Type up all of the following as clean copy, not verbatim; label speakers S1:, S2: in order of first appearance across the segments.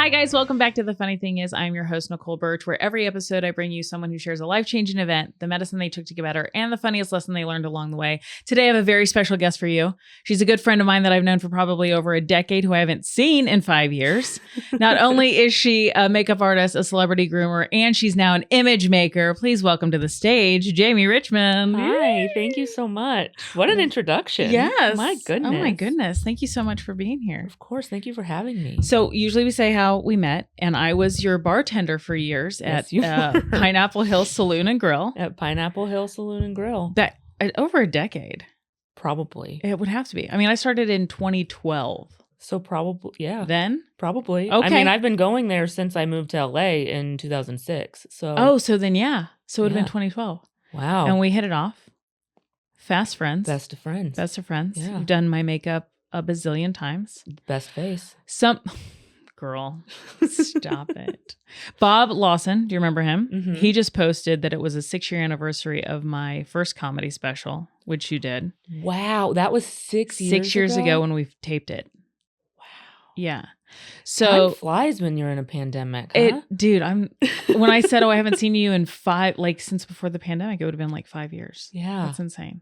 S1: Hi, guys. Welcome back to The Funny Thing Is. I'm your host, Nicole Birch, where every episode I bring you someone who shares a life-changing event, the medicine they took to get better, and the funniest lesson they learned along the way. Today, I have a very special guest for you. She's a good friend of mine that I've known for probably over a decade, who I haven't seen in 5 years. Not only is she a makeup artist, a celebrity groomer, and she's now an image maker. Please welcome to the stage, Jamie Richmond.
S2: Hi, thank you so much. What an introduction.
S1: Yes.
S2: My goodness.
S1: Oh, my goodness. Thank you so much for being here.
S2: Of course. Thank you for having me.
S1: So usually we say how we met, and I was your bartender for years at Pineapple Hill Saloon and Grill.
S2: At Pineapple Hill Saloon and Grill.
S1: That over a decade.
S2: Probably.
S1: It would have to be. I mean, I started in 2012.
S2: So probably, yeah.
S1: Then?
S2: Probably.
S1: Okay.
S2: I mean, I've been going there since I moved to LA in 2006. So.
S1: Oh, so then, yeah. So it would have been 2012.
S2: Wow.
S1: And we hit it off. Fast friends.
S2: Best of friends.
S1: Best of friends.
S2: Yeah.
S1: You've done my makeup a bazillion times.
S2: Best face.
S1: Girl, stop it. Bob Lawson, do you remember him?
S2: Mm-hmm.
S1: He just posted that it was a 6-year anniversary of my first comedy special, which you did.
S2: Wow, that was 6 years
S1: 6 years ago when we taped it.
S2: Wow.
S1: Yeah. So
S2: time flies when you're in a pandemic, huh?
S1: When I said, I haven't seen you in 5, like since before the pandemic, it would have been like 5 years.
S2: Yeah.
S1: That's insane.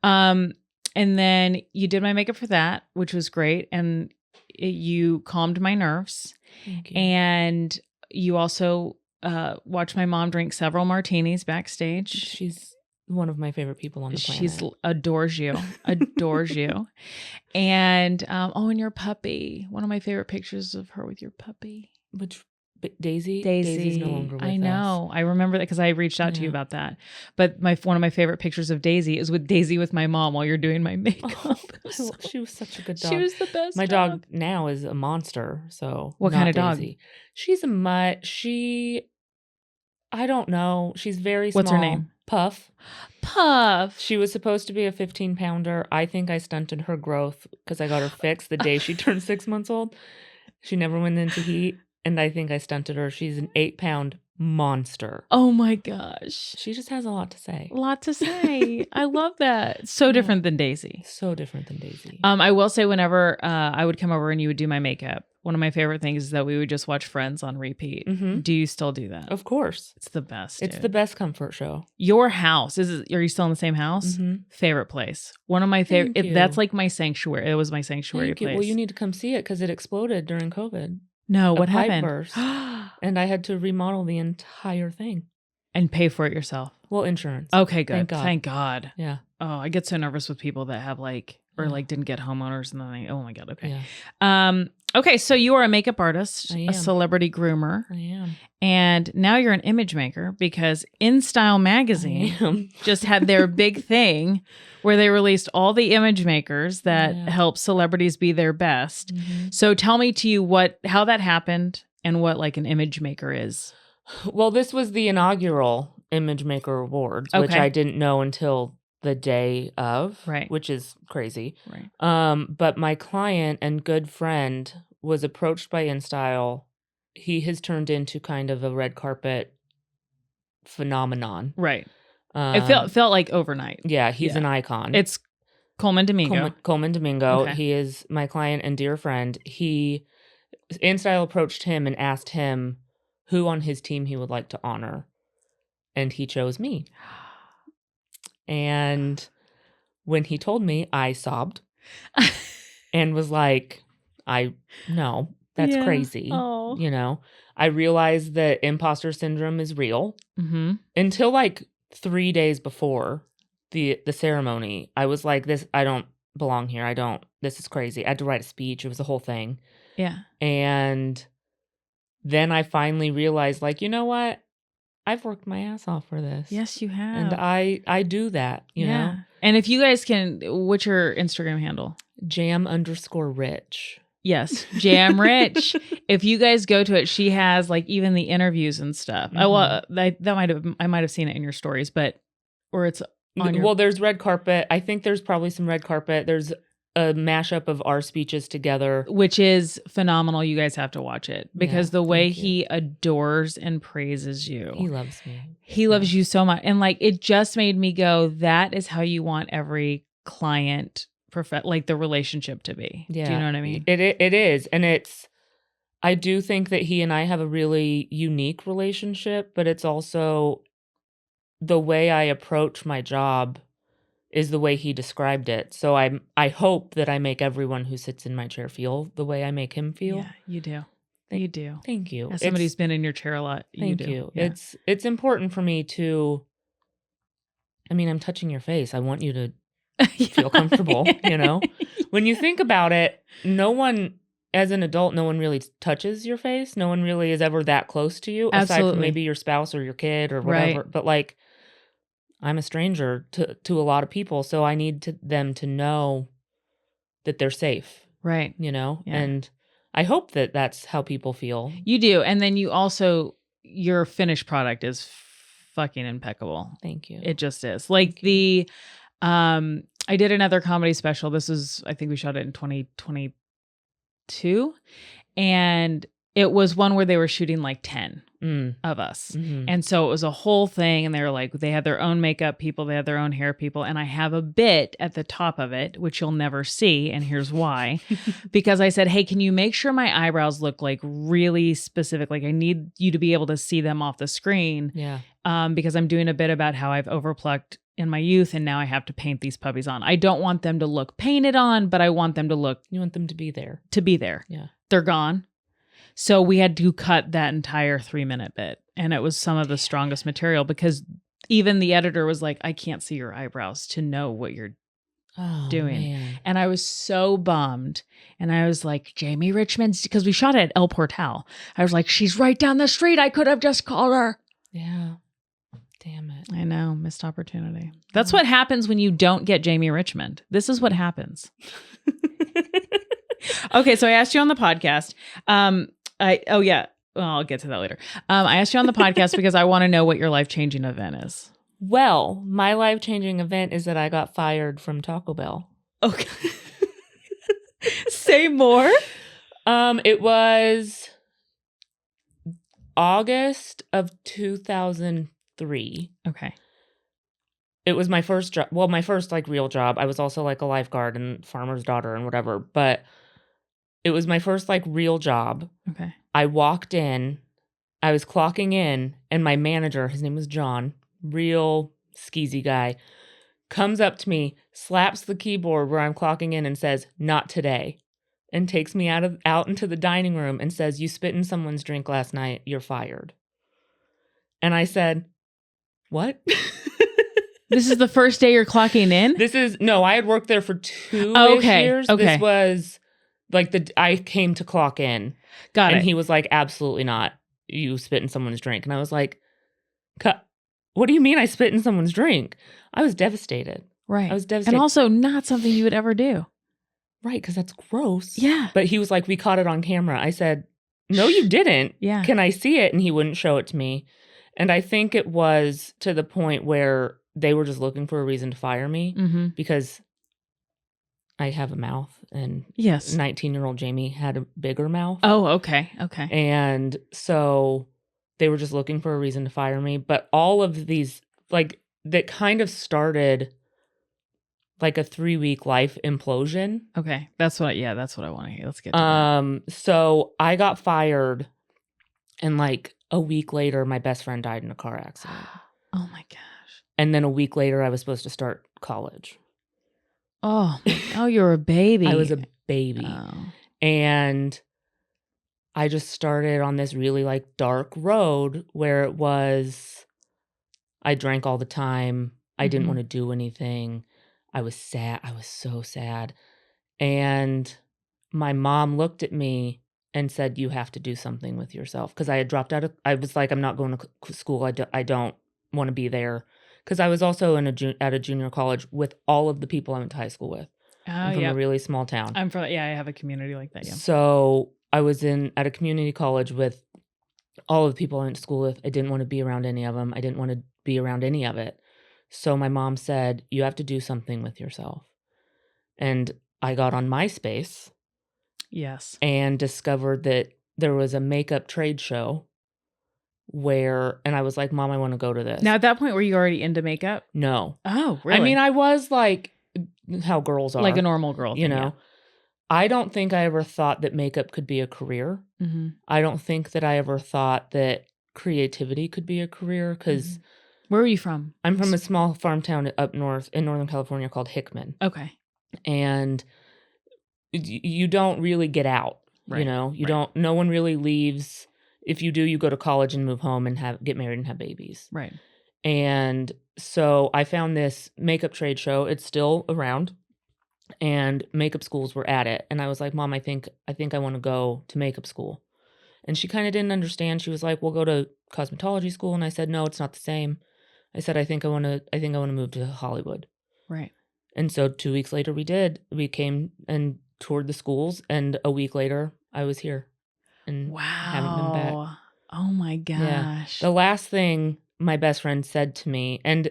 S1: And then you did my makeup for that, which was great. And you calmed my nerves.
S2: Thank you.
S1: And you also watched my mom drink several martinis backstage.
S2: She's one of my favorite people on the planet.
S1: She adores you. Adores you. And and your puppy. One of my favorite pictures of her with your puppy.
S2: Which Daisy?
S1: Daisy's
S2: Daisy's no longer with us.
S1: I know. I remember that because I reached out to you about that. But one of my favorite pictures of Daisy is with Daisy with my mom while you're doing my makeup.
S2: Oh, she was such a good dog.
S1: She was the best.
S2: My dog now is a monster. So
S1: what kind of dog?
S2: She's a mutt. I don't know. She's very small.
S1: What's her name?
S2: Puff.
S1: Puff.
S2: She was supposed to be a 15-pounder. I think I stunted her growth because I got her fixed the day she turned 6 months old. She never went into heat. And I think I stunted her. She's an 8-pound monster.
S1: Oh my gosh.
S2: She just has a lot to say.
S1: A lot to say. I love that. So different than Daisy.
S2: So different than Daisy.
S1: I will say whenever I would come over and you would do my makeup, one of my favorite things is that we would just watch Friends on repeat.
S2: Mm-hmm.
S1: Do you still do that?
S2: Of course.
S1: It's the best.
S2: It's the best comfort show.
S1: Your house, are you still in the same house?
S2: Mm-hmm.
S1: Favorite place. One of my favorite. That's like my sanctuary. It was my sanctuary place.
S2: Well, you need to come see it because it exploded during COVID.
S1: No, what happened?
S2: Burst, and I had to remodel the entire thing.
S1: And pay for it yourself?
S2: Well, insurance.
S1: Okay, good. Thank God.
S2: Yeah.
S1: Oh, I get so nervous with people that have didn't get homeowners and then oh my God, okay.
S2: Yeah.
S1: Okay, so you are a makeup artist,
S2: I am.
S1: A celebrity groomer.
S2: I am.
S1: And now you're an image maker because In Style magazine just had their big thing where they released all the image makers that help celebrities be their best.
S2: Mm-hmm.
S1: So tell me how that happened and what like an image maker is.
S2: Well, this was the inaugural Image Maker Awards, which I didn't know until the day of,
S1: right?
S2: Which is crazy,
S1: right?
S2: But my client and good friend was approached by InStyle. He has turned into kind of a red carpet phenomenon,
S1: right? It felt like overnight.
S2: Yeah, he's an icon.
S1: It's Coleman Domingo.
S2: Coleman Domingo.
S1: Okay.
S2: He is my client and dear friend. InStyle approached him and asked him who on his team he would like to honor, and he chose me. And when he told me, I sobbed and was like, no, that's crazy.
S1: Oh.
S2: You know, I realized that imposter syndrome is real.
S1: Mm-hmm.
S2: Until like 3 days before the ceremony. I was like, I don't belong here. This is crazy. I had to write a speech. It was a whole thing.
S1: Yeah.
S2: And then I finally realized, like, you know what? I've worked my ass off for this.
S1: Yes, you have.
S2: And I do that, you know?
S1: And if you guys what's your Instagram handle?
S2: Jam_Rich.
S1: Yes, Jam Rich. If you guys go to it, she has like even the interviews and stuff.
S2: Mm-hmm.
S1: I might have seen it in your stories, or it's on
S2: Well, there's red carpet. I think there's probably some red carpet. There's a mashup of our speeches together,
S1: which is phenomenal. You guys have to watch it because the way he
S2: you.
S1: adores and praises you.
S2: He loves me.
S1: He loves you so much. And like, it just made me go, that is how you want every client, like the relationship to be.
S2: Yeah.
S1: Do you know what I mean?
S2: It is. And I do think that he and I have a really unique relationship, but it's also the way I approach my job is the way he described it. So I hope that I make everyone who sits in my chair feel the way I make him feel.
S1: Yeah, you do. You do.
S2: Thank you.
S1: As somebody who's been in your chair a lot, you do.
S2: Thank you.
S1: Yeah.
S2: It's important for me to, I mean, I'm touching your face. I want you to feel comfortable, you know? When you think about it, no one, as an adult, no one really touches your face. No one really is ever that close to you, aside
S1: Absolutely.
S2: from maybe your spouse or your kid or whatever.
S1: Right.
S2: But like, I'm a stranger to a lot of people, so I need them to know that they're safe,
S1: Right.
S2: you know?
S1: Yeah.
S2: And I hope that that's how people feel.
S1: You do. And then you also, your finished product is fucking impeccable.
S2: Thank you.
S1: It just is. Like I did another comedy special. This is, I think we shot it in 2022. And it was one where they were shooting like 10 of us.
S2: Mm-hmm.
S1: And so it was a whole thing. And they were like, they had their own makeup people, they had their own hair people. And I have a bit at the top of it, which you'll never see. And here's why. Because I said, hey, can you make sure my eyebrows look like really specific? Like I need you to be able to see them off the screen.
S2: Yeah.
S1: Because I'm doing a bit about how I've overplucked in my youth and now I have to paint these puppies on. I don't want them to look painted on, but I want them to look.
S2: You want them to be there.
S1: Yeah.
S2: Yeah.
S1: They're gone. So we had to cut that entire 3-minute bit. And it was some of the strongest material because even the editor was like, I can't see your eyebrows to know what you're doing.
S2: Man.
S1: And I was so bummed. And I was like, Jamie Richmond, because we shot it at El Portal. I was like, she's right down the street. I could have just called her.
S2: Yeah. Damn it.
S1: I know. Missed opportunity. That's what happens when you don't get Jamie Richmond. This is what happens. Okay. So I asked you on the podcast. Well, I'll get to that later. I asked you on the podcast because I want to know what your life-changing event is.
S2: Well, my life-changing event is that I got fired from Taco Bell.
S1: Okay. Say more.
S2: It was August of 2003.
S1: Okay.
S2: It was my first job. Well, my first like real job. I was also like a lifeguard and farmer's daughter and whatever, but it was my first like real job.
S1: Okay.
S2: I walked in, I was clocking in, and my manager, his name was John, real skeezy guy, comes up to me, slaps the keyboard where I'm clocking in and says, "Not today," and takes me out into the dining room and says, "You spit in someone's drink last night, you're fired." And I said, "What?"
S1: This is the first day you're clocking in?
S2: No, I had worked there for 2 years.
S1: Okay.
S2: This was like I came to clock in.
S1: Got it.
S2: And he was like, "Absolutely not. You spit in someone's drink." And I was like, "What do you mean I spit in someone's drink?" I was devastated.
S1: Right.
S2: I was devastated.
S1: And also not something you would ever do.
S2: Right, because that's gross.
S1: Yeah.
S2: But he was like, "We caught it on camera." I said, "No, you didn't.
S1: Yeah.
S2: Can I see it?" And he wouldn't show it to me. And I think it was to the point where they were just looking for a reason to fire me because I have a mouth and
S1: yes,
S2: 19-year-old Jamie had a bigger mouth.
S1: Oh, okay. Okay.
S2: And so they were just looking for a reason to fire me. But all of these, like, that kind of started like a 3-week life implosion.
S1: Okay. That's what I want to hear. Let's get to that.
S2: So I got fired and like a week later, my best friend died in a car accident.
S1: Oh my gosh.
S2: And then a week later, I was supposed to start college.
S1: Oh, you're a baby.
S2: I was a baby.
S1: Oh.
S2: And I just started on this really like dark road where it was, I drank all the time. I didn't want to do anything. I was sad. I was so sad. And my mom looked at me and said, "You have to do something with yourself." Because I had dropped out I was like, "I'm not going to school. I don't want to be there." Because I was also at a junior college with all of the people I went to high school with. I'm from a really small town.
S1: I have a community like that, yeah.
S2: So I was at a community college with all of the people I went to school with. I didn't want to be around any of them. I didn't want to be around any of it. So my mom said, "You have to do something with yourself." And I got on MySpace.
S1: Yes.
S2: And discovered that there was a makeup trade show and I was like, "Mom, I want to go to this."
S1: Now, at that point, were you already into makeup?
S2: No.
S1: Oh, really?
S2: I mean, I was like how girls are.
S1: Like a normal girl.
S2: You know? Yeah. I don't think I ever thought that makeup could be a career.
S1: Mm-hmm.
S2: I don't think that I ever thought that creativity could be a career because
S1: Where are you from?
S2: I'm from a small farm town up north in Northern California called Hickman.
S1: Okay.
S2: And you don't really get out,
S1: Right,
S2: you know? You
S1: right.
S2: don't, no one really leaves. If you do, you go to college and move home and get married and have babies.
S1: Right.
S2: And so I found this makeup trade show. It's still around, and makeup schools were at it. And I was like, Mom, I think I want to go to makeup school. And she kind of didn't understand. She was like, we'll go to cosmetology school. And I said, no, it's not the same. I said, I think I want to move to Hollywood.
S1: Right.
S2: And so 2 weeks later we did. We came and toured the schools, and a week later I was here and haven't been back.
S1: Wow. Oh my gosh.
S2: Yeah. The last thing my best friend said to me, and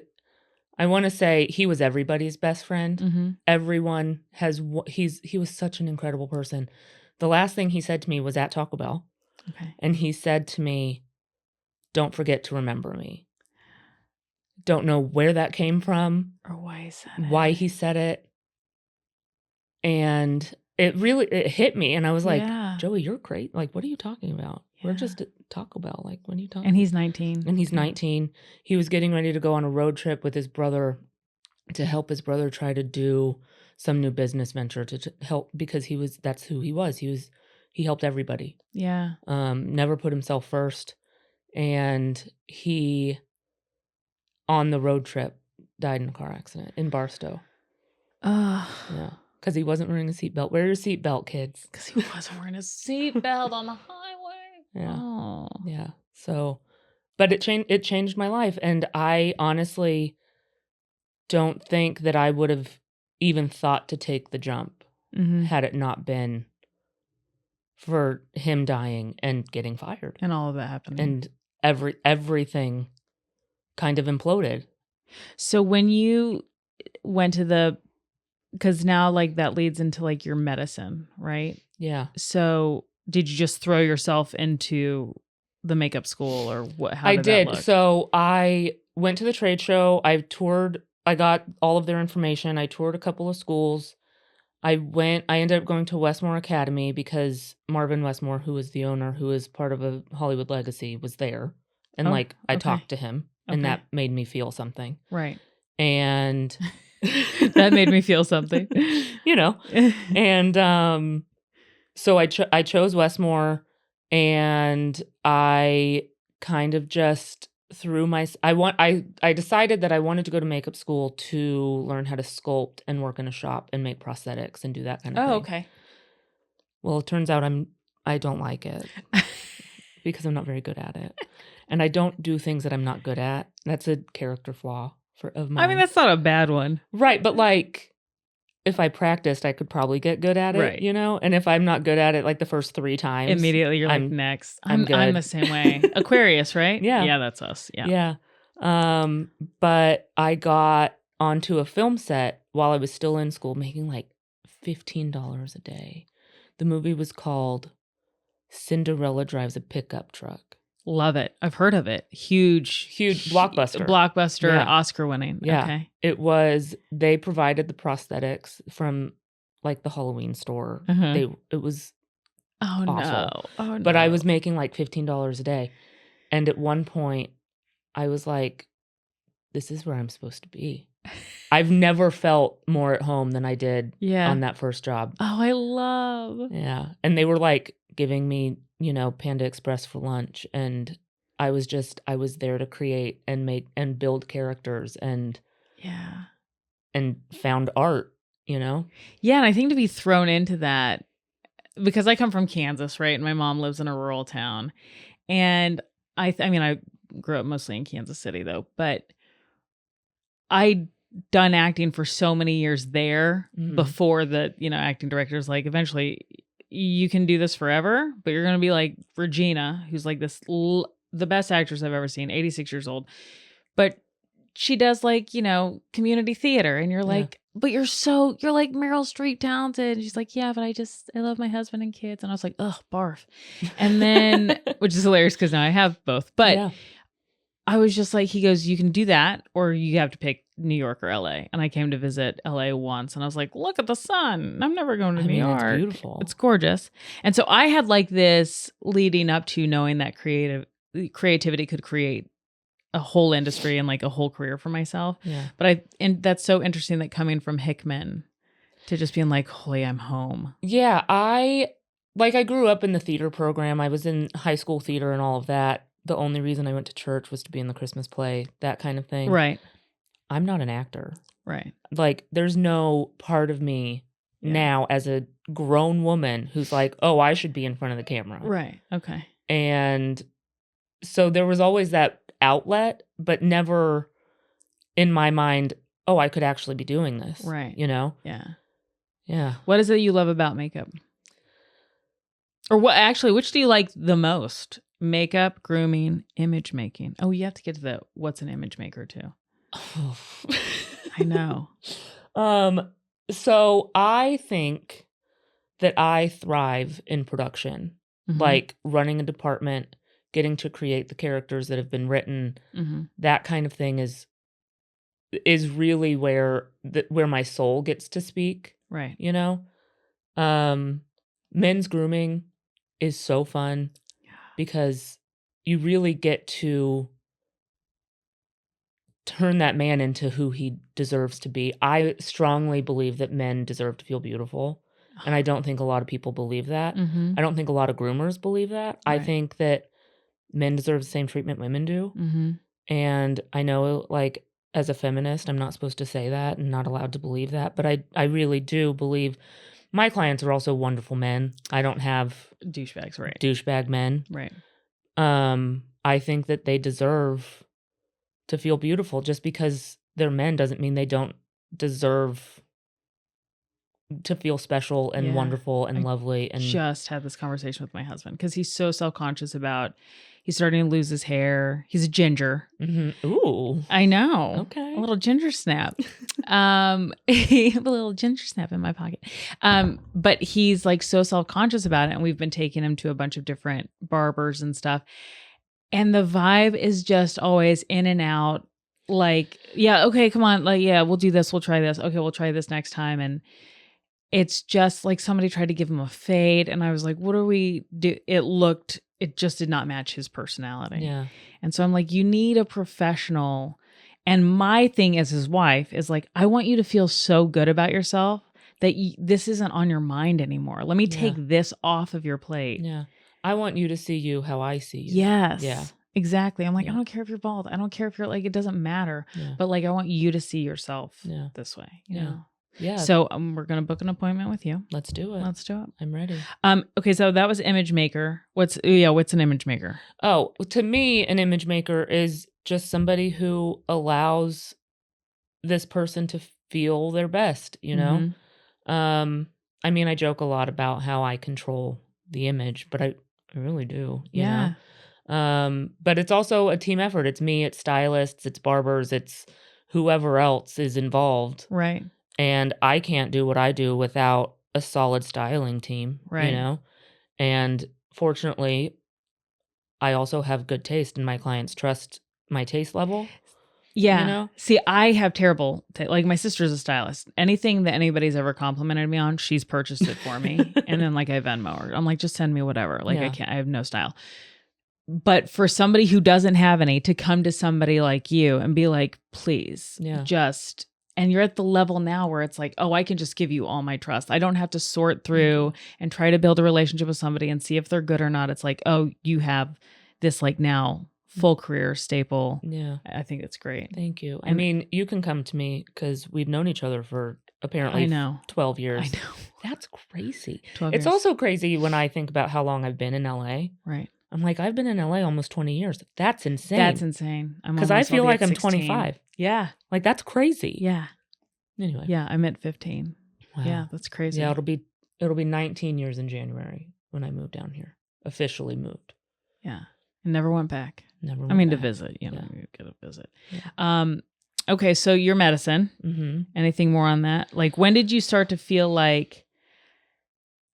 S2: I want to say he was everybody's best friend.
S1: Mm-hmm.
S2: Everyone has, he was such an incredible person. The last thing he said to me was at Taco Bell.
S1: Okay.
S2: And he said to me, don't forget to remember me. Don't know where that came from.
S1: Or why he said it.
S2: Why he said it. And it hit me. And I was like,
S1: Yeah.
S2: Joey, you're great. Like, what are you talking about?
S1: Yeah.
S2: We're just at Taco Bell. Like, what are you talking
S1: And he's 19.
S2: And he's 19. He was getting ready to go on a road trip with his brother to help his brother try to do some new business venture to help, because that's who he was. He helped everybody.
S1: Yeah.
S2: Never put himself first. And he, on the road trip, died in a car accident in Barstow. Yeah. Because he wasn't wearing a seatbelt. Wear your seatbelt, kids.
S1: Because he wasn't wearing a seatbelt on the highway.
S2: Yeah.
S1: Oh.
S2: Yeah. So, but it changed my life. And I honestly don't think that I would have even thought to take the jump had it not been for him dying and getting fired.
S1: And all of that happening.
S2: And everything kind of imploded.
S1: So when you went to because now like that leads into like your medicine, right?
S2: Yeah.
S1: So did you just throw yourself into the makeup school, or what? How
S2: I
S1: did
S2: did.
S1: that look?
S2: So I went to the trade show. I got all of their information. I toured a couple of schools. I ended up going to Westmore Academy because Marvin Westmore, who was the owner, who is part of a Hollywood legacy, was there. And I talked to him, and that made me feel something.
S1: Right.
S2: And
S1: that made me feel something.
S2: You know. And so I chose Westmore, and I kind of just I decided that I wanted to go to makeup school to learn how to sculpt and work in a shop and make prosthetics and do that kind of thing.
S1: Oh, okay.
S2: Well, it turns out I don't like it because I'm not very good at it. And I don't do things that I'm not good at. That's a character flaw of mine.
S1: I mean, that's not a bad one.
S2: Right, but like if I practiced, I could probably get good at it,
S1: right.
S2: You know? And if I'm not good at it like the first 3 times,
S1: immediately you're like, next.
S2: I'm good.
S1: I'm the same way. Aquarius, right?
S2: Yeah.
S1: Yeah, that's us. Yeah.
S2: Yeah. But I got onto a film set while I was still in school, making like $15 a day. The movie was called Cinderella Drives a Pickup Truck.
S1: Love it. I've heard of it. Huge
S2: blockbuster.
S1: Yeah. Oscar winning.
S2: Yeah.
S1: Okay.
S2: It was, they provided the prosthetics from like the Halloween store. It was awful.
S1: No. Oh, no.
S2: But I was making like $15 a day. And at one point I was like, this is where I'm supposed to be. I've never felt more at home than I did on that first job.
S1: Oh, I love.
S2: Yeah. And they were like giving me, Panda Express for lunch. And I was there to create and make and build characters and found art, Yeah.
S1: And I think to be thrown into that, because I come from Kansas, right? And my mom lives in a rural town. And I grew up mostly in Kansas City though, but I'd done acting for so many years there before the, acting directors like, eventually you can do this forever, but you're going to be like Regina, who's like this, the best actress I've ever seen, 86 years old. But she does like, community theater. And you're like, but you're like Meryl Streep talented. And she's like, yeah, but I love my husband and kids. And I was like, ugh, barf. And then, which is hilarious because now I have both. But I was just like, he goes, you can do that or you have to pick New York or LA, and I came to visit LA once, and I was like, look at the sun. I'm never going to New York.
S2: It's beautiful.
S1: It's gorgeous. And so I had like this leading up to knowing that creativity could create a whole industry and like a whole career for myself.
S2: Yeah.
S1: And that's so interesting that coming from Hickman to just being like, holy, I'm home.
S2: Yeah. I grew up in the theater program. I was in high school theater and all of that. The only reason I went to church was to be in the Christmas play, that kind of thing.
S1: Right.
S2: I'm not an actor.
S1: Right.
S2: Like, there's no part of me now as a grown woman who's like, oh, I should be in front of the camera.
S1: Right. Okay.
S2: And so there was always that outlet, but never in my mind, oh, I could actually be doing this.
S1: Right.
S2: You know?
S1: Yeah.
S2: Yeah.
S1: What is it you love about makeup? Or which do you like the most? Makeup, grooming, image making. Oh, you have to get to what's an image maker too. I know.
S2: So I think that I thrive in production, like running a department, getting to create the characters that have been written. That kind of thing is really where my soul gets to speak.
S1: Right.
S2: You know? Men's grooming is so fun because you really get to turn that man into who he deserves to be. I strongly believe that men deserve to feel beautiful. And I don't think a lot of people believe that. I don't think a lot of groomers believe that. Right. I think that men deserve the same treatment women do. And I know, like, as a feminist, I'm not supposed to say that and not allowed to believe that. But I really do believe my clients are also wonderful men. I don't have
S1: douchebags, right?
S2: Douchebag men.
S1: Right.
S2: I think that they deserve to feel beautiful. Just because they're men doesn't mean they don't deserve to feel special and wonderful and lovely. And
S1: just had this conversation with my husband because he's so self-conscious about he's starting to lose his hair. He's a ginger.
S2: Ooh,
S1: I know.
S2: Okay,
S1: a little ginger snap. A little ginger snap in my pocket. But he's like so self-conscious about it, and we've been taking him to a bunch of different barbers and stuff. And the vibe is just always in and out. Like, yeah, okay, come on. Like, yeah, we'll do this. We'll try this. Okay, we'll try this next time. And it's just like somebody tried to give him a fade. And I was like, what do we do? It just did not match his personality.
S2: Yeah.
S1: And so I'm like, you need a professional. And my thing as his wife is like, I want you to feel so good about yourself that this isn't on your mind anymore. Let me take this off of your plate.
S2: Yeah. I want you to see you how I see you.
S1: Yes.
S2: Yeah.
S1: Exactly. I'm like, I don't care if you're bald. I don't care if you're like, it doesn't matter. Yeah. But like, I want you to see yourself this way. You know?
S2: Yeah.
S1: So we're going to book an appointment with you.
S2: Let's do it. I'm ready.
S1: Okay. So that was image maker. What's an image maker?
S2: Oh, to me, an image maker is just somebody who allows this person to feel their best, you know? I mean, I joke a lot about how I control the image, but I really do, you know? But it's also a team effort. It's me, it's stylists, it's barbers, it's whoever else is involved.
S1: Right.
S2: And I can't do what I do without a solid styling team, you know? And fortunately, I also have good taste and my clients trust my taste level.
S1: Yeah.
S2: You know?
S1: See, I have terrible like my sister's a stylist. Anything that anybody's ever complimented me on, she's purchased it for me. And then like I Venmo her. I'm like, just send me whatever. Like I have no style. But for somebody who doesn't have any to come to somebody like you and be like, please, and you're at the level now where it's like, oh, I can just give you all my trust. I don't have to sort through and try to build a relationship with somebody and see if they're good or not. It's like, oh, you have this like now full career staple. Yeah. I think it's great.
S2: Thank you. I mean, you can come to me because we've known each other for apparently 12 years.
S1: I know.
S2: That's crazy.
S1: 12
S2: it's
S1: years.
S2: Also crazy when I think about how long I've been in LA.
S1: Right.
S2: I'm like, I've been in LA almost 20 years. That's insane.
S1: That's insane.
S2: Because I feel like I'm 25.
S1: Yeah.
S2: Like, that's crazy.
S1: Yeah.
S2: Anyway.
S1: Yeah, I'm at 15. Wow. Yeah, that's crazy.
S2: Yeah, it'll be 19 years in January when I moved down here. Officially moved.
S1: Yeah. And never went back.
S2: Never.
S1: To visit. You know, you get a visit. Yeah. Okay, so your medicine. Anything more on that? Like, when did you start to feel like?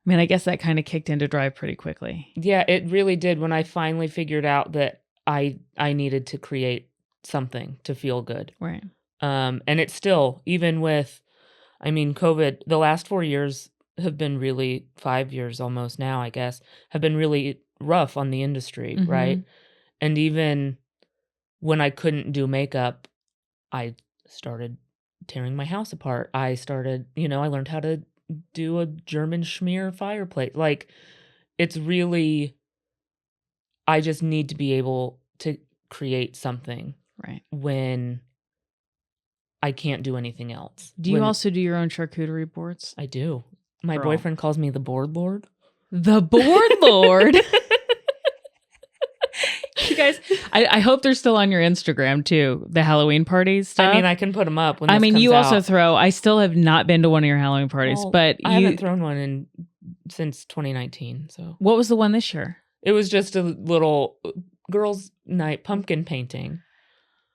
S1: I mean, I guess that kind of kicked into drive pretty quickly.
S2: Yeah, it really did. When I finally figured out that I needed to create something to feel good.
S1: Right.
S2: And it's still, even with, I mean, COVID, the last 4 years have been really, 5 years almost now, I guess, have been really rough on the industry, right? And even when I couldn't do makeup, I started tearing my house apart. I started, I learned how to do a German schmear fireplace. Like, it's really, I just need to be able to create something
S1: Right.
S2: when I can't do anything else.
S1: Do you also do your own charcuterie boards?
S2: I do. My
S1: Girl.
S2: boyfriend calls me the board lord.
S1: The board lord. You guys, I hope they're still on your Instagram too. The Halloween parties stuff.
S2: I mean, I can put them up when this comes
S1: you also
S2: out.
S1: throw. I still have not been to one of your Halloween parties,
S2: Well,
S1: but
S2: I haven't thrown one since 2019. So
S1: what was the one this year?
S2: It was just a little girls' night pumpkin painting.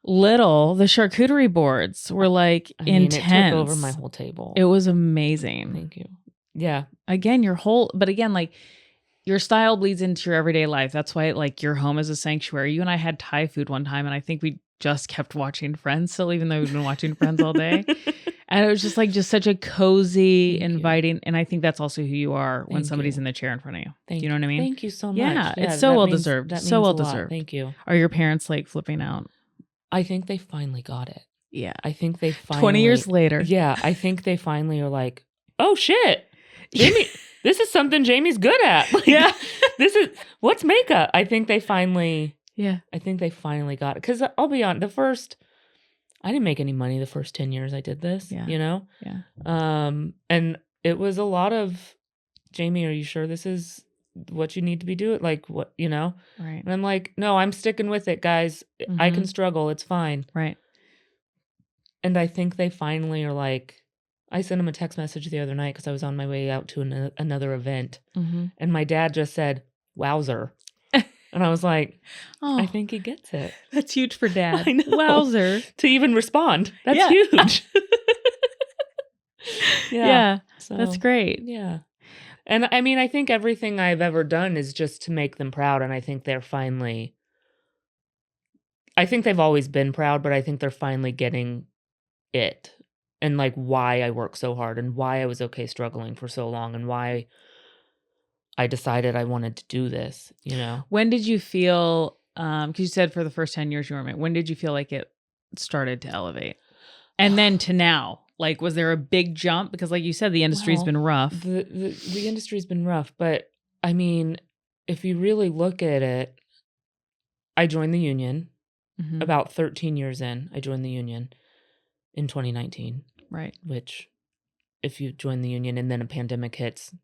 S1: The charcuterie boards were like intense.
S2: It took over my whole table.
S1: It was amazing.
S2: Thank you. Yeah.
S1: Again, like your style bleeds into your everyday life. That's why like your home is a sanctuary. You and I had Thai food one time, and I think we just kept watching Friends still, even though we've been watching Friends all day. And it was just such a cozy, inviting, and I think that's also who you are when somebody's in the chair in front of you. Do you know what I mean?
S2: Thank you so much.
S1: Yeah, it's so well deserved. So well deserved.
S2: Thank you.
S1: Are your parents like flipping out?
S2: I think they finally got it.
S1: Yeah.
S2: I think they finally
S1: 20 years later.
S2: Yeah, I think they finally are like, oh shit, Jamie, this is something Jamie's good at. Like,
S1: yeah.
S2: What's makeup? I think they finally.
S1: Yeah.
S2: I think they finally got it. Because I'll be honest, I didn't make any money the first 10 years I did this,
S1: Yeah.
S2: And it was a lot of, Jamie, are you sure this is what you need to be doing? Like, what,
S1: Right.
S2: And I'm like, no, I'm sticking with it, guys. I can struggle. It's fine.
S1: Right.
S2: And I think they finally are like, I sent him a text message the other night because I was on my way out to another event. And my dad just said, wowzer. And I was like, oh, I think he gets it.
S1: That's huge for Dad.
S2: I know.
S1: Wowzer.
S2: To even respond. That's huge.
S1: Yeah. So, that's great.
S2: Yeah. And I mean, I think everything I've ever done is just to make them proud. And I think they've always been proud, but I think they're finally getting it. And like why I work so hard and why I was okay struggling for so long and why I decided I wanted to do this,
S1: When did you feel, because you said for the first 10 years you were in it, when did you feel like it started to elevate? And then to now, like, was there a big jump? Because like you said, the industry's been rough.
S2: The industry's been rough, but I mean, if you really look at it, I joined the union about 13 years in. I joined the union in 2019.
S1: Right.
S2: Which, if you join the union and then a pandemic hits,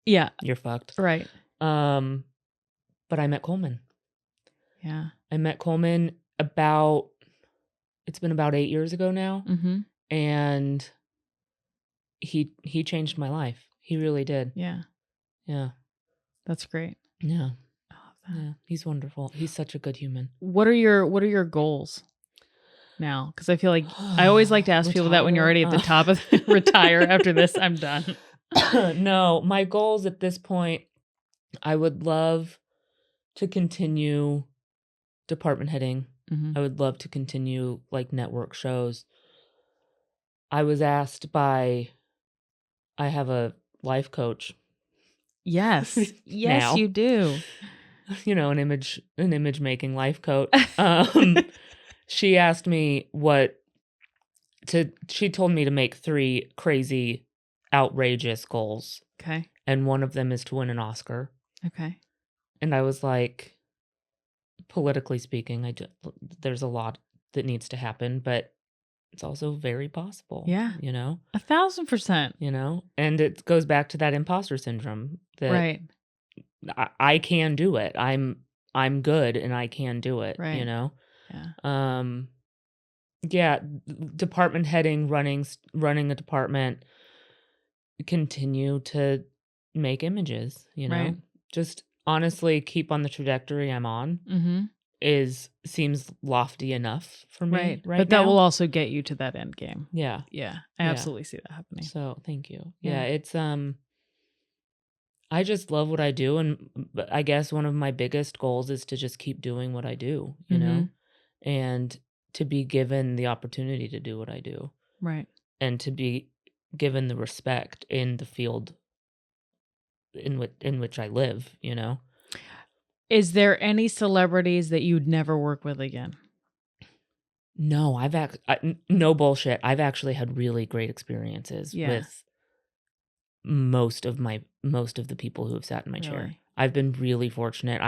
S2: you're fucked.
S1: Right.
S2: But I met Coleman.
S1: Yeah.
S2: I met Coleman it's been about 8 years ago now. And he changed my life. He really did.
S1: Yeah.
S2: Yeah.
S1: That's great.
S2: Yeah. Yeah. He's wonderful. He's such a good human.
S1: What are your goals now? Because I feel like I always like to ask people that when you're already at the top of retire after this, I'm done.
S2: No, my goals at this point, I would love to continue department heading. I would love to continue like network shows. I was asked I have a life coach.
S1: Yes. Yes,
S2: now.
S1: You do.
S2: An image making life coach. She asked me she told me to make 3 crazy, outrageous goals.
S1: Okay.
S2: And one of them is to win an Oscar.
S1: Okay.
S2: And I was like, politically speaking, there's a lot that needs to happen, but it's also very possible.
S1: Yeah.
S2: 1,000%. And it goes back to that imposter syndrome that
S1: right.
S2: I can do it. I'm good and I can do it.
S1: Right.
S2: Yeah. Yeah. Department heading, running a department, continue to make images,
S1: Right.
S2: Just honestly keep on the trajectory I'm on seems lofty enough for me right
S1: but
S2: now.
S1: That will also get you to that end game.
S2: Yeah.
S1: I absolutely see that happening.
S2: So thank you. Yeah, it's I just love what I do, and I guess one of my biggest goals is to just keep doing what I do, and to be given the opportunity to do what I do
S1: Right.
S2: and to be given the respect in the field in which I live, you know?
S1: Is there any celebrities that you'd never work with again?
S2: No, no bullshit. I've actually had really great experiences
S1: Yeah.
S2: with most of the people who have sat in my chair.
S1: Really?
S2: I've been really fortunate.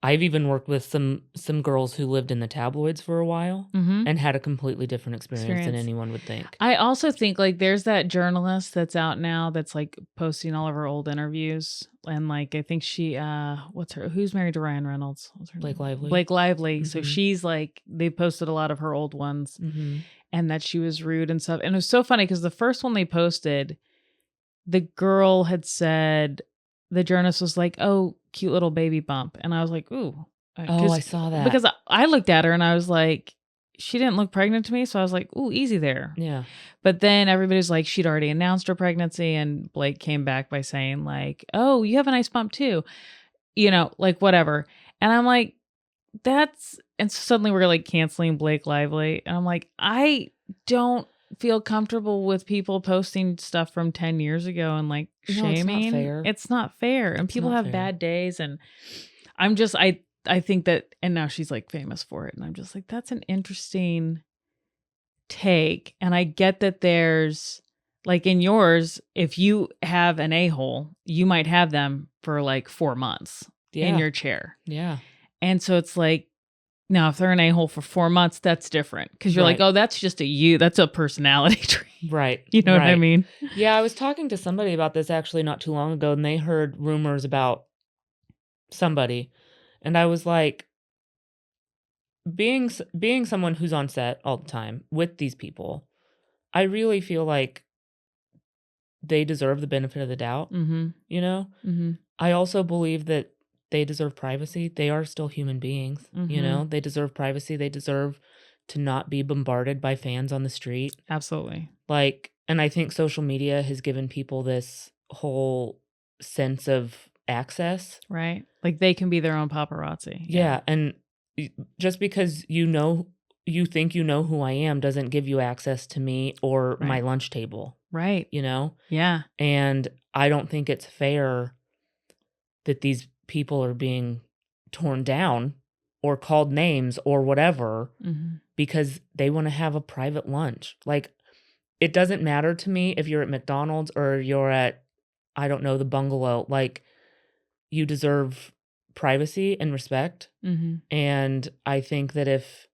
S2: I've even worked with some girls who lived in the tabloids for a while
S1: Mm-hmm.
S2: and had a completely different experience than anyone would think.
S1: I also think like there's that journalist that's out now that's like posting all of her old interviews, and like I think she who's married to Ryan Reynolds? What's her
S2: Blake
S1: name?
S2: Lively.
S1: Blake Lively. So
S2: Mhm.
S1: she's like they posted a lot of her old ones,
S2: Mhm.
S1: and that she was rude and stuff. And it was so funny because the first one they posted, the girl had said, the journalist was like, "Oh, cute little baby bump," and I was like, "Ooh."
S2: Oh, I saw that.
S1: Because I looked at her and I was like, she didn't look pregnant to me. So I was like, ooh, easy there.
S2: Yeah.
S1: But then everybody's like, she'd already announced her pregnancy. And Blake came back by saying, like, oh, you have a nice bump too. You know, like whatever. And I'm like, and so suddenly we're like canceling Blake Lively. And I'm like, I don't feel comfortable with people posting stuff from 10 years ago and like shaming.
S2: It's not fair.
S1: It's not fair. And people have bad days. And I'm just, I think that, and now she's like famous for it. And I'm just like, that's an interesting take. And I get that there's like in yours, if you have an a-hole, you might have them for like 4 months in your chair.
S2: Yeah.
S1: And so it's like, now if they're an a-hole for 4 months, that's different. Cause you're like, oh, that's just that's a personality trait.
S2: Right.
S1: You know what I mean?
S2: Yeah. I was talking to somebody about this actually not too long ago, and they heard rumors about somebody. And I was like, being someone who's on set all the time with these people, I really feel like they deserve the benefit of the doubt, you know? Mm-hmm. I also believe that they deserve privacy. They are still human beings, you know? They deserve privacy. They deserve to not be bombarded by fans on the street.
S1: Absolutely.
S2: Like, and I think social media has given people this whole sense of access.
S1: Right. Like they can be their own paparazzi.
S2: Yeah. And just because you think you know who I am doesn't give you access to me or my lunch table.
S1: Right.
S2: You know?
S1: Yeah.
S2: And I don't think it's fair that these people are being torn down or called names or whatever because they want to have a private lunch. Like, it doesn't matter to me if you're at McDonald's or you're at, I don't know, the Bungalow. Like, you deserve privacy and respect. And I think that if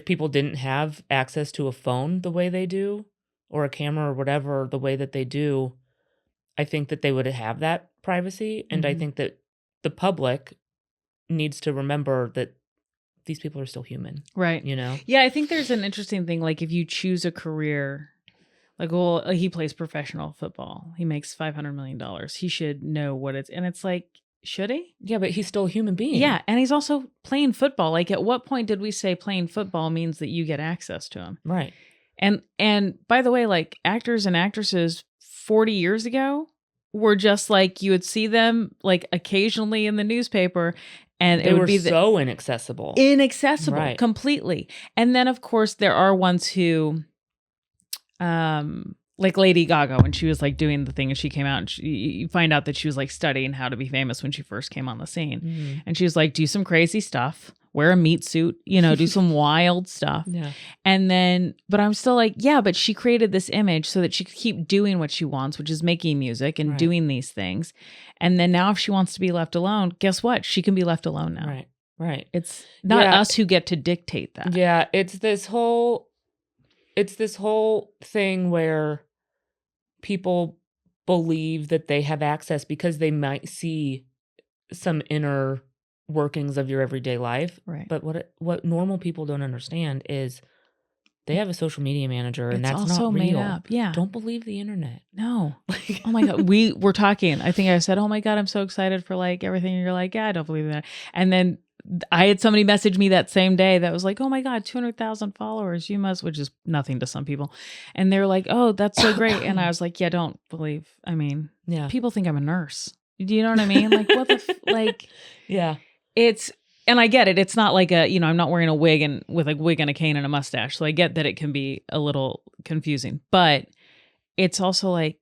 S2: people didn't have access to a phone the way they do, or a camera or whatever the way that they do, I think that they would have that privacy. And I think that the public needs to remember that these people are still human.
S1: Right.
S2: You know?
S1: Yeah, I think there's an interesting thing. Like if you choose a career, like, well, he plays professional football. He makes $500 million. He should know what and it's like, should he?
S2: Yeah, but he's still a human being.
S1: Yeah. And he's also playing football. Like at what point did we say playing football means that you get access to him?
S2: Right.
S1: And by the way, like actors and actresses 40 years ago were just like, you would see them like occasionally in the newspaper, and
S2: they would be so inaccessible.
S1: Right. Completely. And then of course there are ones who, like Lady Gaga, when she was like doing the thing and she came out and you find out that she was like studying how to be famous when she first came on the scene. And she was like, do some crazy stuff, wear a meat suit, you know, do some wild stuff.
S2: Yeah.
S1: And then, but I'm still like, yeah, but she created this image so that she could keep doing what she wants, which is making music and doing these things. And then now if she wants to be left alone, guess what? She can be left alone now.
S2: Right. Right.
S1: It's not us who get to dictate that.
S2: Yeah. It's this whole thing where people believe that they have access because they might see some inner workings of your everyday life.
S1: Right.
S2: But what normal people don't understand is they have a social media manager, and
S1: it's
S2: that's
S1: also
S2: not real.
S1: Made up. Yeah.
S2: Don't believe the internet.
S1: No. Oh my God. We were talking. I think I said, oh my God, I'm so excited for like everything. And you're like, yeah, I don't believe that. And then I had somebody message me that same day that was like, oh my God, 200,000 followers. You must, which is nothing to some people. And they're like, oh, that's so great. And I was like, yeah, don't believe. I mean, people think I'm a nurse. Do you know what I mean? Like, what the, like,
S2: yeah.
S1: And I get it. It's not like I'm not wearing a wig and with a wig and a cane and a mustache. So I get that it can be a little confusing, but it's also like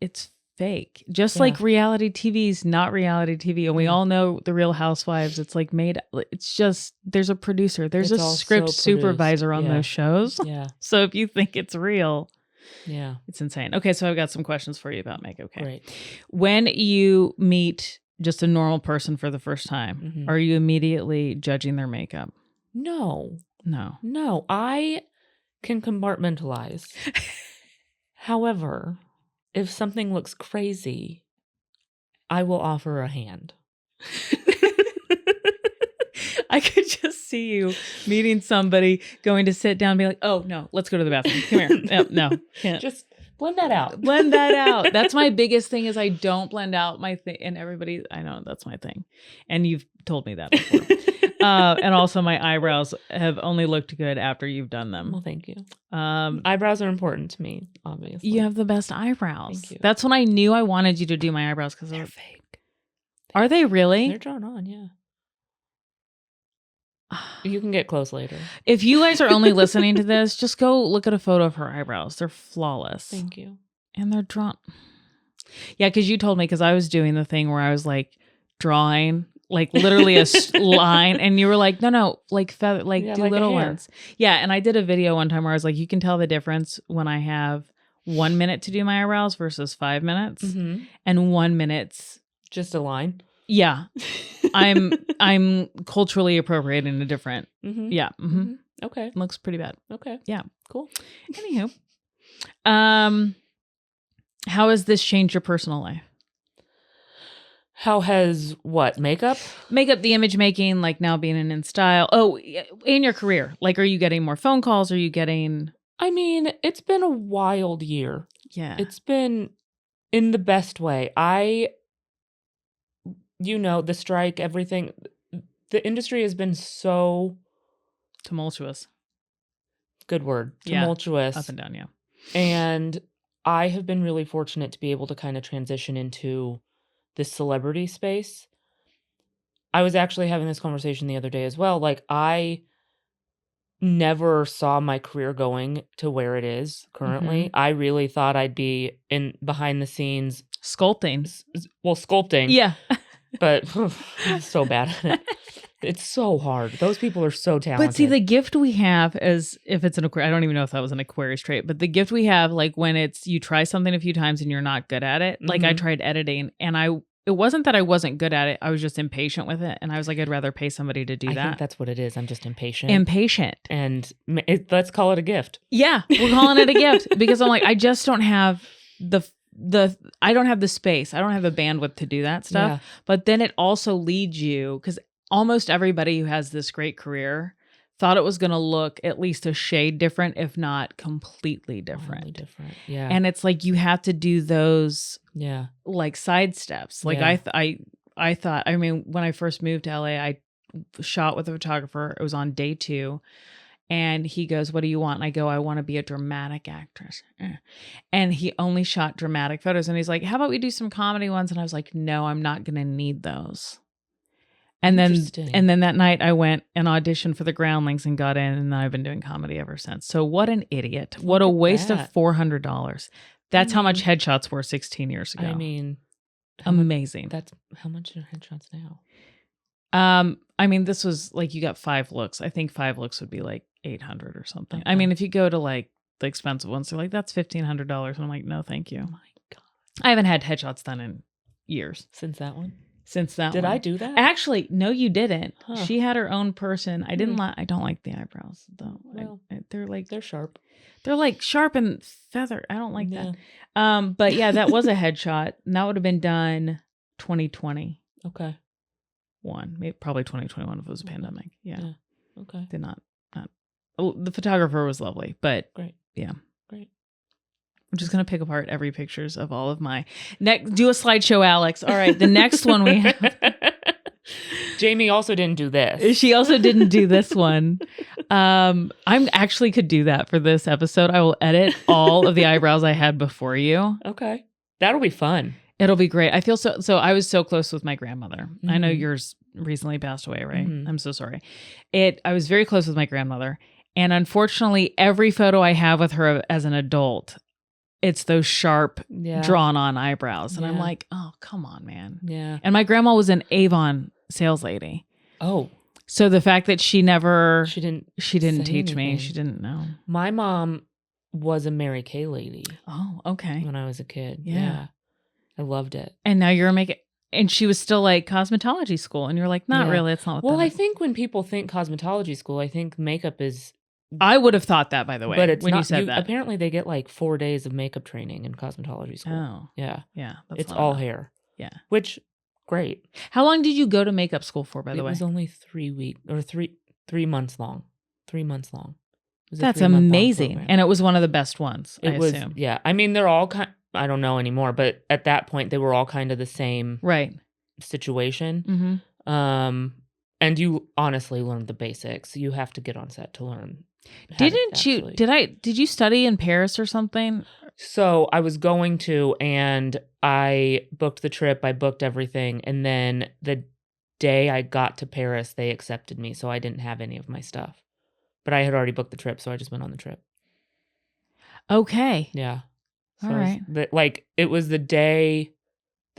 S1: it's fake. Just like reality TV is not reality TV. And we all know the Real Housewives. It's like it's just, there's a producer. There's a script supervisor on those shows.
S2: Yeah.
S1: So if you think it's real,
S2: it's
S1: insane. Okay. So I've got some questions for you about makeup. Okay.
S2: Great.
S1: When you meet just a normal person for the first time, are you immediately judging their makeup?
S2: No.
S1: No.
S2: I can compartmentalize. However, if something looks crazy, I will offer a hand.
S1: I could just see you meeting somebody, going to sit down and be like, oh, no, let's go to the bathroom. Come here. No, can't.
S2: Just blend that out.
S1: Blend that out. That's my biggest thing is I don't blend out my thing. And everybody, I know that's my thing. And you've told me that before. And also my eyebrows have only looked good after you've done them.
S2: Well, thank you. Eyebrows are important to me, obviously.
S1: You have the best eyebrows.
S2: Thank you.
S1: That's when I knew I wanted you to do my eyebrows because
S2: they're fake.
S1: Are they really?
S2: They're drawn on, yeah. You can get close later.
S1: If you guys are only listening to this, just go look at a photo of her eyebrows. They're flawless.
S2: Thank you.
S1: And they're drawn. Yeah, because you told me, because I was doing the thing where I was like drawing like literally a line, and you were like, no, like feather, like do like little ones. Yeah, and I did a video one time where I was like, you can tell the difference when I have 1 minute to do my eyebrows versus 5 minutes, and 1 minute's
S2: just a line.
S1: Yeah, I'm culturally appropriating a different. Yeah.
S2: Okay,
S1: looks pretty bad.
S2: Okay.
S1: Yeah.
S2: Cool.
S1: Anywho, how has this changed your personal life?
S2: How has what? Makeup,
S1: the image making, like now being in style. Oh, in your career, like, are you getting more phone calls? Are you getting?
S2: I mean, it's been a wild year.
S1: Yeah,
S2: it's been in the best way. The strike, everything. The industry has been so
S1: tumultuous.
S2: Good word. Tumultuous.
S1: Up and down, yeah.
S2: And I have been really fortunate to be able to kind of transition into this celebrity space. I was actually having this conversation the other day as well. Like, I never saw my career going to where it is currently. I really thought I'd be in behind the scenes
S1: sculpting.
S2: Sculpting.
S1: Yeah.
S2: But I'm so bad at it. It's so hard. Those people are so talented.
S1: But see, the gift we have is, if it's an Aquarius, I don't even know if that was an Aquarius trait, but the gift we have, like when it's, you try something a few times and you're not good at it. Like I tried editing and it wasn't that I wasn't good at it. I was just impatient with it. And I was like, I'd rather pay somebody to do that.
S2: I think that's what it is. I'm just impatient.
S1: And
S2: let's call it a gift.
S1: Yeah, we're calling it a gift because I'm like, I just don't have I don't have the space. I don't have the bandwidth to do that stuff. Yeah. But then it also leads you, because almost everybody who has this great career thought it was going to look at least a shade different, if not completely different.
S2: Yeah.
S1: And it's like you have to do those like side steps. Like I thought, I mean, when I first moved to LA, I shot with a photographer. It was on day 2. And he goes, what do you want? And I go, I want to be a dramatic actress. And he only shot dramatic photos. And he's like, how about we do some comedy ones? And I was like, no, I'm not going to need those. And then that night I went and auditioned for the Groundlings and got in, and I've been doing comedy ever since. So what an idiot. What a waste of $400. That's how much headshots were 16 years ago.
S2: I mean,
S1: amazing.
S2: That's how much are headshots now?
S1: I mean, this was like, you got 5 looks. I think 5 looks would be like 800 or something.
S2: Okay.
S1: I mean, if you go to like the expensive ones, they're like, that's $1,500. And I'm like, no, thank you.
S2: Oh my God.
S1: I haven't had headshots done in years.
S2: Since that one?
S1: Did
S2: I do that?
S1: Actually, no, you didn't.
S2: Huh.
S1: She had her own person. I didn't I don't like the eyebrows though.
S2: Well,
S1: they're
S2: sharp.
S1: They're like sharp and feather. I don't like that. But yeah, that was a headshot. And that would have been done 2020.
S2: Okay.
S1: Maybe probably 2021 if it was a pandemic. Yeah.
S2: Okay.
S1: Did not. The photographer was lovely, but
S2: great.
S1: Yeah.
S2: Great.
S1: I'm just going to pick apart every pictures of all of my do a slideshow, Alex. All right. The next one we have.
S2: Jamie also didn't do this.
S1: She also didn't do this one. I'm actually could do that for this episode. I will edit all of the eyebrows I had before you.
S2: Okay. That'll be fun.
S1: It'll be great. I feel so I was so close with my grandmother. I know
S2: Mhm.
S1: yours recently passed away, right?
S2: Mhm.
S1: I'm so sorry. I was very close with my grandmother. And unfortunately, every photo I have with her as an adult, it's those sharp,
S2: Yeah.
S1: drawn on eyebrows. And I'm
S2: Yeah.
S1: like, oh, come on, man.
S2: Yeah.
S1: And my grandma was an Avon sales lady.
S2: Oh,
S1: So the fact that she never,
S2: she didn't
S1: she didn't
S2: say
S1: teach me,
S2: anything.
S1: she didn't know.
S2: My mom was a Mary Kay lady
S1: Oh, okay.
S2: when I was a kid.
S1: Yeah.
S2: I loved it.
S1: And now you're making, and she was still like cosmetology school. And you're like, not
S2: Yeah.
S1: really. It's not what
S2: Well,
S1: that
S2: I
S1: is.
S2: think when people think cosmetology school, I think makeup is,
S1: I would have thought that, by the way,
S2: but it's
S1: when
S2: not.
S1: you said that.
S2: Apparently, they get like 4 days of makeup training in cosmetology school.
S1: Oh,
S2: Yeah.
S1: yeah.
S2: It's
S1: not
S2: all
S1: enough.
S2: hair.
S1: Yeah.
S2: Which, great.
S1: How long did you go to makeup school for, by the
S2: It
S1: way?
S2: was only 3 weeks or 3 months long. 3 months long. It was a
S1: That's
S2: 3-month-long
S1: amazing.
S2: program.
S1: And it was one of the best ones, I
S2: It was,
S1: assume.
S2: yeah. I mean, they're all kind. I don't know anymore, but at that point, they were all kind of the same
S1: Right.
S2: situation.
S1: Mm-hmm.
S2: And you honestly learned the basics. You have to get on set to learn.
S1: Did you study in Paris or something?
S2: So I was going to, and I booked the trip. I booked everything. And then the day I got to Paris, they accepted me. So I didn't have any of my stuff. But I had already booked the trip, so I just went on the trip.
S1: Okay.
S2: Yeah. So
S1: All right.
S2: it was the day,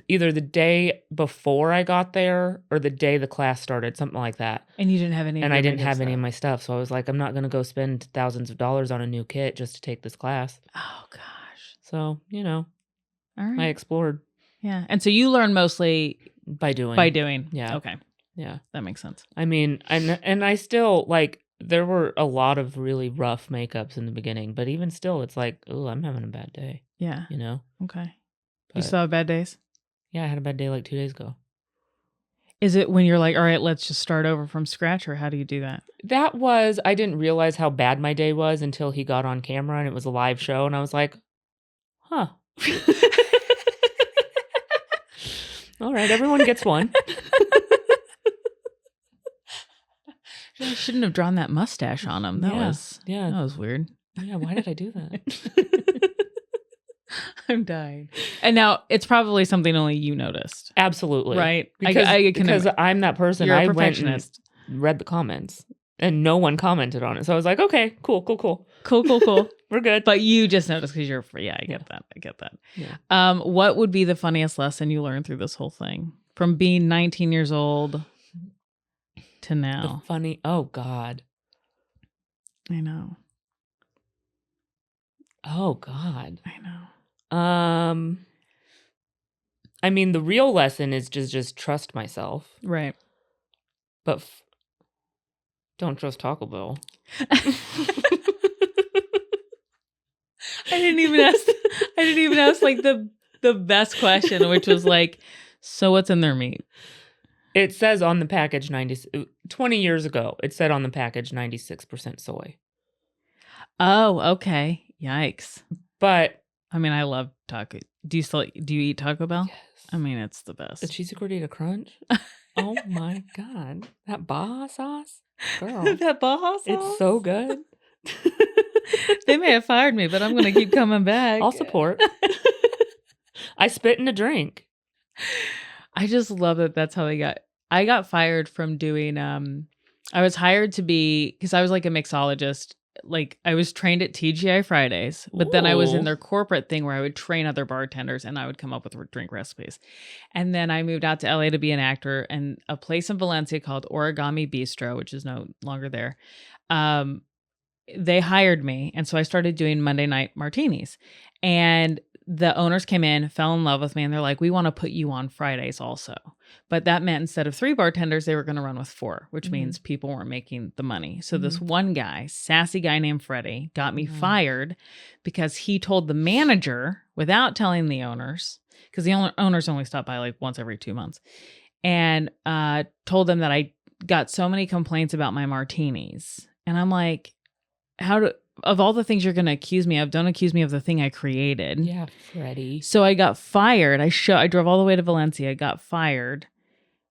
S2: either the day before I got there or the day the class started, something like that.
S1: And you didn't have any of
S2: And
S1: your
S2: I didn't
S1: makeup
S2: have any
S1: stuff.
S2: of my stuff. So I was like, I'm not going to go spend thousands of dollars on a new kit just to take this class.
S1: Oh, gosh.
S2: So,
S1: All right.
S2: I explored.
S1: Yeah. And so you learn mostly
S2: by doing.
S1: Yeah. Okay.
S2: Yeah.
S1: That makes sense.
S2: I mean, and I still, like, there were a lot of really rough makeups in the beginning, but even still, it's like, oh, I'm having a bad day.
S1: Yeah. Okay.
S2: But,
S1: you still have bad days?
S2: Yeah, I had a bad day like 2 days ago.
S1: Is it when you're like, all right, let's just start over from scratch, or how do you do that?
S2: I didn't realize how bad my day was until he got on camera and it was a live show, and I was like, huh. All right, everyone gets one.
S1: I shouldn't have drawn that mustache on him. That was weird.
S2: Yeah, why did I do that?
S1: I'm dying. And now it's probably something only you noticed.
S2: Absolutely.
S1: Right?
S2: Because I'm that person.
S1: You're a
S2: I
S1: perfectionist.
S2: went and read the comments and no one commented on it. So I was like, okay, cool.
S1: Cool.
S2: We're good.
S1: But you just noticed because you're free. Yeah, I get that.
S2: Yeah.
S1: What would be the funniest lesson you learned through this whole thing? From being 19 years old to now.
S2: Oh God.
S1: I know.
S2: Oh God.
S1: I know.
S2: I mean, the real lesson is just trust myself.
S1: Right.
S2: But don't trust Taco Bell.
S1: I didn't even ask like the best question, which was like, so what's in their meat?
S2: It says on the package 20 years ago, it said on the package 96% soy.
S1: Oh, okay. Yikes.
S2: But
S1: I mean, I love taco. Do you eat Taco Bell?
S2: Yes.
S1: I mean, it's the best.
S2: The cheesy gordita crunch. Oh my God. That Baja sauce. Girl.
S1: That Baja sauce?
S2: It's so good.
S1: They may have fired me, but I'm going to keep coming back.
S2: I'll support. I spit in a drink.
S1: I just love that that's how I got fired from doing, I was hired to be, because I was like a mixologist. Like I was trained at TGI Fridays, but then I was in their corporate thing where I would train other bartenders and I would come up with drink recipes. And then I moved out to LA to be an actor, and a place in Valencia called Origami Bistro, which is no longer there. They hired me. And so I started doing Monday night martinis, and the owners came in, fell in love with me, and they're like, we want to put you on Fridays also. But that meant instead of 3 bartenders, they were going to run with 4, which means people weren't making the money. So this one guy, sassy guy named Freddie, got me fired because he told the manager without telling the owners, because the owners only stop by like once every 2 months, and told them that I got so many complaints about my martinis. And I'm like, of all the things you're going to accuse me of, don't accuse me of the thing I created.
S2: Yeah, Freddie.
S1: So I got fired. I drove all the way to Valencia, got fired.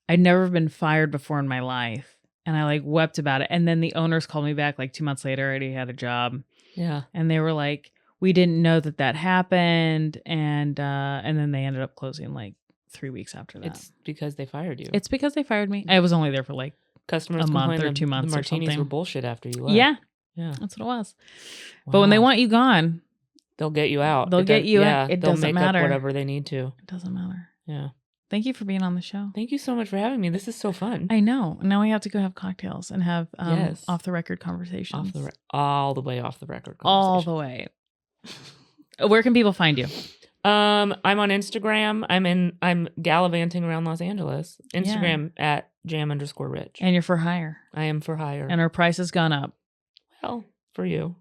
S1: I'd never been fired before in my life. And I like wept about it. And then the owners called me back like 2 months later. I already had a job.
S2: Yeah.
S1: And they were like, we didn't know that happened, and then they ended up closing like 3 weeks after that.
S2: It's because they fired you.
S1: It's because they fired me. I was only there for like
S2: Customers
S1: a month
S2: complained
S1: or
S2: that
S1: 2 months
S2: the
S1: or
S2: martinis
S1: something.
S2: were bullshit after you left.
S1: Yeah,
S2: Yeah.
S1: that's what it was. But when they
S2: Wow.
S1: want you gone,
S2: they'll get you out.
S1: they'll get you
S2: Yeah,
S1: out. It
S2: they'll
S1: doesn't
S2: make
S1: matter.
S2: up whatever they need to.
S1: It doesn't matter.
S2: Yeah.
S1: Thank you for being on the show.
S2: Thank you so much for having me. This is so fun.
S1: I know. Now we have to go have cocktails and have
S2: Yes.
S1: off the record conversations.
S2: All the way off the record
S1: All
S2: conversation.
S1: the way. Where can people find you?
S2: I'm on Instagram. I'm gallivanting around Los Angeles. Instagram at jam_rich.
S1: And you're for hire.
S2: I am for hire.
S1: And our price has gone up.
S2: Well, for you.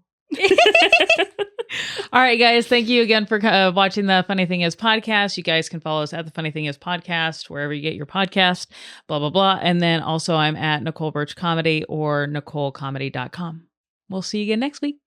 S1: All right, guys. Thank you again for watching the Funny Thing Is podcast. You guys can follow us at the Funny Thing Is podcast, wherever you get your podcast, blah, blah, blah. And then also I'm at Nicole Birch Comedy or NicoleComedy.com. We'll see you again next week.